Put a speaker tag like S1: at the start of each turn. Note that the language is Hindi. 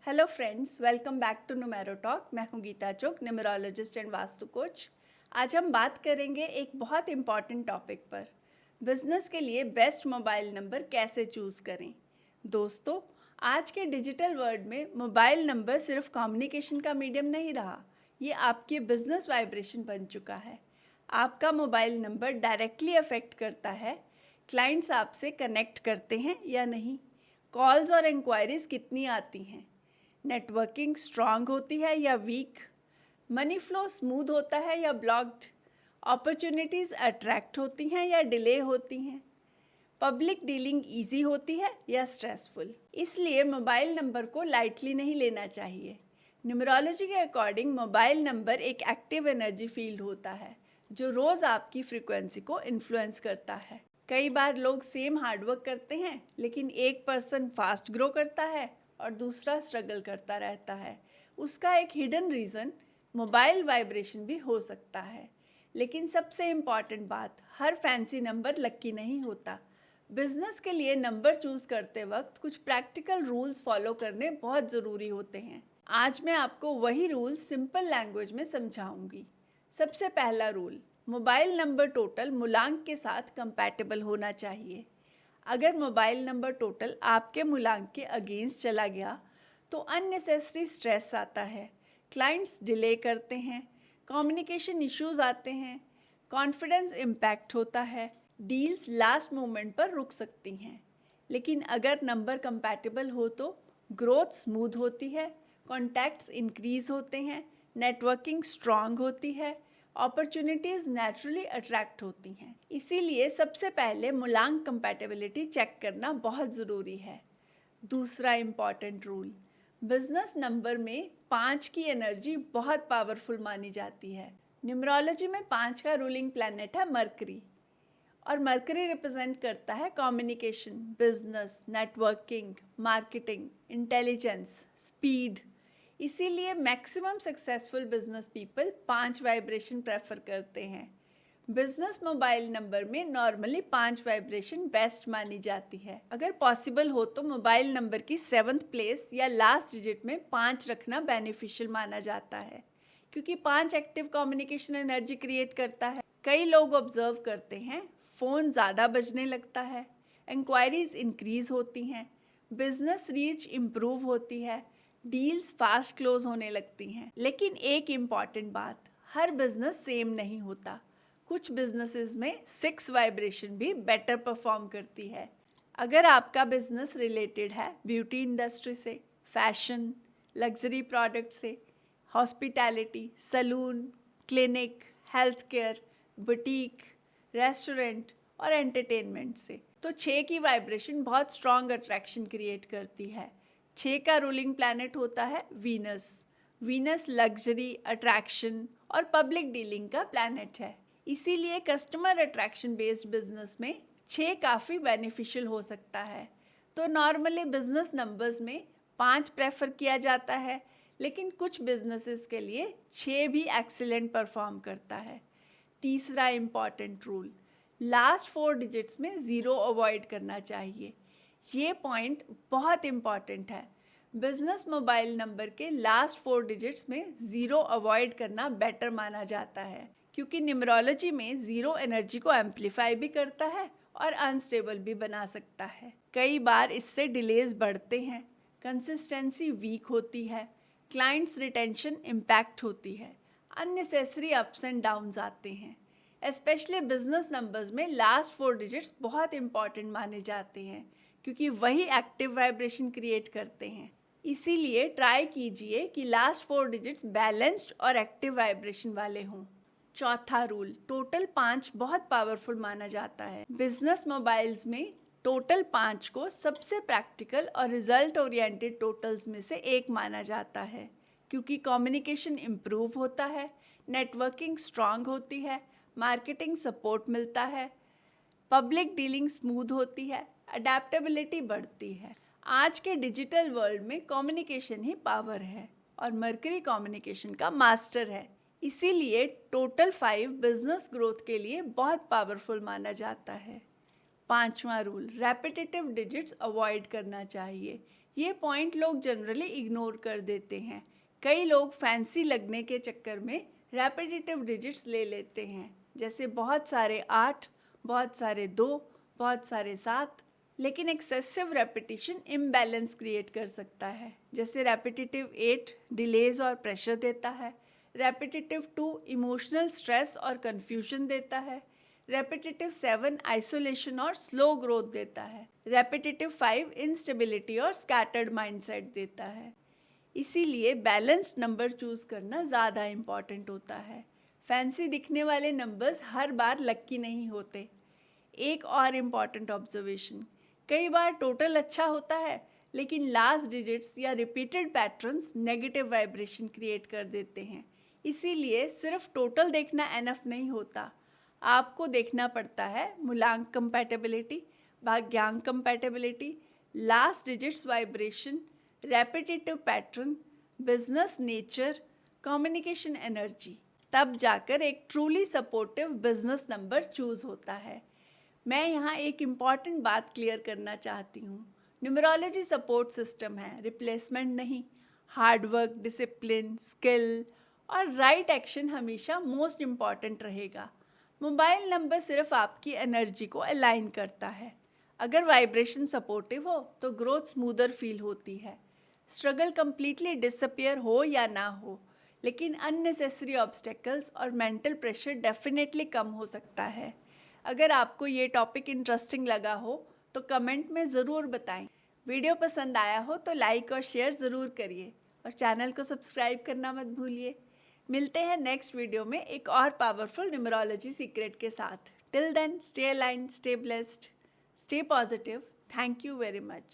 S1: Hello friends, welcome back to Numero Talk. मैं हूं Geeta Chok, numerologist and vastu coach. आज हम बात करेंगे एक बहुत इम्पॉर्टेंट टॉपिक पर, बिजनेस के लिए बेस्ट मोबाइल नंबर कैसे चूज़ करें। दोस्तों, आज के डिजिटल वर्ल्ड में मोबाइल नंबर सिर्फ कम्युनिकेशन का मीडियम नहीं रहा, ये आपकी बिजनेस वाइब्रेशन बन चुका है। आपका मोबाइल नंबर डायरेक्टली अफेक्ट करता है क्लाइंट्स आपसे कनेक्ट करते हैं या नहीं, कॉल्स और इंक्वायरीज कितनी आती हैं, नेटवर्किंग स्ट्रांग होती है या वीक, मनी फ्लो स्मूथ होता है या ब्लॉक्ड, अपॉर्चुनिटीज़ अट्रैक्ट होती हैं या डिले होती हैं, पब्लिक डीलिंग इजी होती है या स्ट्रेसफुल। इसलिए मोबाइल नंबर को लाइटली नहीं लेना चाहिए। न्यूमरोलॉजी के अकॉर्डिंग मोबाइल नंबर एक एक्टिव एनर्जी फील्ड होता है जो रोज़ आपकी फ्रीक्वेंसी को इन्फ्लुएंस करता है। कई बार लोग सेम हार्डवर्क करते हैं, लेकिन एक पर्सन फास्ट ग्रो करता है और दूसरा स्ट्रगल करता रहता है। उसका एक हिडन रीज़न मोबाइल वाइब्रेशन भी हो सकता है। लेकिन सबसे इम्पॉर्टेंट बात, हर फैंसी नंबर लक्की नहीं होता। बिजनेस के लिए नंबर चूज़ करते वक्त कुछ प्रैक्टिकल रूल्स फॉलो करने बहुत ज़रूरी होते हैं। आज मैं आपको वही रूल्स सिंपल लैंग्वेज में समझाऊंगी। सबसे पहला रूल, मोबाइल नंबर टोटल मूलांक के साथ कंपैटिबल होना चाहिए। अगर मोबाइल नंबर टोटल आपके मूलांक के अगेंस्ट चला गया तो अननेसेसरी स्ट्रेस आता है, क्लाइंट्स डिले करते हैं, कम्युनिकेशन इश्यूज आते हैं, कॉन्फिडेंस इम्पैक्ट होता है, डील्स लास्ट मोमेंट पर रुक सकती हैं। लेकिन अगर नंबर कंपैटिबल हो तो ग्रोथ स्मूथ होती है, कॉन्टैक्ट्स इंक्रीज होते हैं, नेटवर्किंग स्ट्रांग होती है, अपॉर्चुनिटीज़ नेचुरली अट्रैक्ट होती हैं। इसीलिए सबसे पहले मूलांक कंपैटिबिलिटी चेक करना बहुत ज़रूरी है। दूसरा इम्पॉर्टेंट रूल, बिजनेस नंबर में 5 की एनर्जी बहुत पावरफुल मानी जाती है। न्यूमरोलॉजी में 5 का रूलिंग प्लैनेट है मरकरी, और मरकरी रिप्रेजेंट करता है communication, business, networking, marketing, intelligence, speed. इसीलिए maximum successful business people 5 vibration prefer करते हैं। बिजनेस मोबाइल नंबर में नॉर्मली 5 वाइब्रेशन बेस्ट मानी जाती है। अगर पॉसिबल हो तो मोबाइल नंबर की 7th प्लेस या लास्ट डिजिट में 5 रखना बेनिफिशियल माना जाता है, क्योंकि 5 एक्टिव कम्युनिकेशन एनर्जी क्रिएट करता है। कई लोग ऑब्जर्व करते हैं फ़ोन ज़्यादा बजने लगता है, इंक्वायरीज इंक्रीज होती हैं, बिजनेस रीच इम्प्रूव होती है, डील्स फास्ट क्लोज होने लगती हैं। लेकिन एक इम्पॉर्टेंट बात, हर बिजनेस सेम नहीं होता। कुछ बिजनेसेस में 6 वाइब्रेशन भी बेटर परफॉर्म करती है। अगर आपका बिजनेस रिलेटेड है ब्यूटी इंडस्ट्री से, फैशन, लग्जरी प्रोडक्ट से, hospitality, salon, clinic, health care, boutique, restaurant और एंटरटेनमेंट से, तो 6 की वाइब्रेशन बहुत स्ट्रॉन्ग अट्रैक्शन क्रिएट करती है। 6 का रूलिंग प्लैनेट होता है वीनस। वीनस लग्जरी, अट्रैक्शन और पब्लिक डीलिंग का प्लैनेट है। इसीलिए कस्टमर अट्रैक्शन बेस्ड बिजनेस में 6 काफ़ी बेनिफिशियल हो सकता है। तो नॉर्मली बिजनेस नंबर्स में 5 प्रेफर किया जाता है, लेकिन कुछ बिजनेसेस के लिए 6 भी एक्सीलेंट परफॉर्म करता है। तीसरा इम्पॉर्टेंट रूल, लास्ट 4 डिजिट्स में 0 अवॉइड करना चाहिए। ये पॉइंट बहुत इम्पॉर्टेंट है। बिजनेस मोबाइल नंबर के लास्ट 4 डिजिट्स में 0 अवॉइड करना बेटर माना जाता है, क्योंकि न्यूमरोलॉजी में 0 एनर्जी को एम्पलीफाई भी करता है और अनस्टेबल भी बना सकता है। कई बार इससे डिलेज बढ़ते हैं, कंसिस्टेंसी वीक होती है, क्लाइंट्स रिटेंशन इम्पैक्ट होती है, अननेसेसरी अप्स एंड डाउन्स आते हैं। स्पेशली बिजनेस नंबर्स में लास्ट 4 डिजिट्स बहुत इंपॉर्टेंट माने जाते हैं, क्योंकि वही एक्टिव वाइब्रेशन क्रिएट करते हैं। इसीलिए ट्राई कीजिए कि लास्ट 4 डिजिट्स बैलेंस्ड और एक्टिव वाइब्रेशन वाले हों। चौथा रूल, टोटल 5 बहुत पावरफुल माना जाता है। बिजनेस मोबाइल्स में टोटल 5 को सबसे प्रैक्टिकल और रिजल्ट ओरिएंटेड टोटल्स में से एक माना जाता है, क्योंकि कम्युनिकेशन इम्प्रूव होता है, नेटवर्किंग स्ट्रांग होती है, मार्केटिंग सपोर्ट मिलता है, पब्लिक डीलिंग स्मूथ होती है, अडेप्टेबिलिटी बढ़ती है। आज के डिजिटल वर्ल्ड में कम्युनिकेशन ही पावर है और मरकरी कम्युनिकेशन का मास्टर है। इसीलिए टोटल 5 बिजनेस ग्रोथ के लिए बहुत पावरफुल माना जाता है। 5वां रूल, रेपिटेटिव डिजिट्स अवॉइड करना चाहिए। ये पॉइंट लोग जनरली इग्नोर कर देते हैं। कई लोग फैंसी लगने के चक्कर में रेपिटेटिव डिजिट्स ले लेते हैं, जैसे बहुत सारे 8, बहुत सारे 2, बहुत सारे 7। लेकिन एक्सेसिव रेपिटेशन इम्बैलेंस क्रिएट कर सकता है। जैसे रेपिटेटिव 8 डिलेज और प्रेशर देता है, रेपिटेटिव 2 इमोशनल स्ट्रेस और कन्फ्यूजन देता है, रेपिटेटिव 7 आइसोलेशन और स्लो ग्रोथ देता है, रेपिटेटिव 5 इंस्टेबिलिटी और स्कैटर्ड माइंडसेट देता है। इसीलिए बैलेंस्ड नंबर चूज करना ज़्यादा इम्पॉर्टेंट होता है। फैंसी दिखने वाले नंबर्स हर बार लक्की नहीं होते। एक और इम्पॉर्टेंट ऑब्जर्वेशन, कई बार टोटल अच्छा होता है लेकिन लास्ट डिजिट्स या repeated patterns negative vibration create कर देते हैं। इसीलिए सिर्फ टोटल देखना एनफ नहीं होता, आपको देखना पड़ता है मूलांक कंपैटिबिलिटी, भाग्यांक compatibility, last digits vibration, repetitive pattern, business nature, communication energy. तब जाकर एक truly supportive business number choose होता है। मैं यहाँ एक इम्पॉर्टेंट बात क्लियर करना चाहती हूँ। न्यूमरोलॉजी सपोर्ट सिस्टम है, रिप्लेसमेंट नहीं। हार्डवर्क, डिसिप्लिन, स्किल और राइट एक्शन हमेशा मोस्ट इम्पॉर्टेंट रहेगा। मोबाइल नंबर सिर्फ आपकी एनर्जी को अलाइन करता है। अगर वाइब्रेशन सपोर्टिव हो तो ग्रोथ स्मूदर फील होती है। स्ट्रगल कंप्लीटली डिसअपियर हो या ना हो, लेकिन अननेसेसरी ऑब्स्टेकल्स और मेंटल प्रेशर डेफिनेटली कम हो सकता है। अगर आपको ये टॉपिक इंटरेस्टिंग लगा हो तो कमेंट में ज़रूर बताएं। वीडियो पसंद आया हो तो लाइक और शेयर ज़रूर करिए और चैनल को सब्सक्राइब करना मत भूलिए। मिलते हैं नेक्स्ट वीडियो में एक और पावरफुल न्यूमरोलॉजी सीक्रेट के साथ। Till then, stay aligned, stay blessed, stay positive. Thank you very much.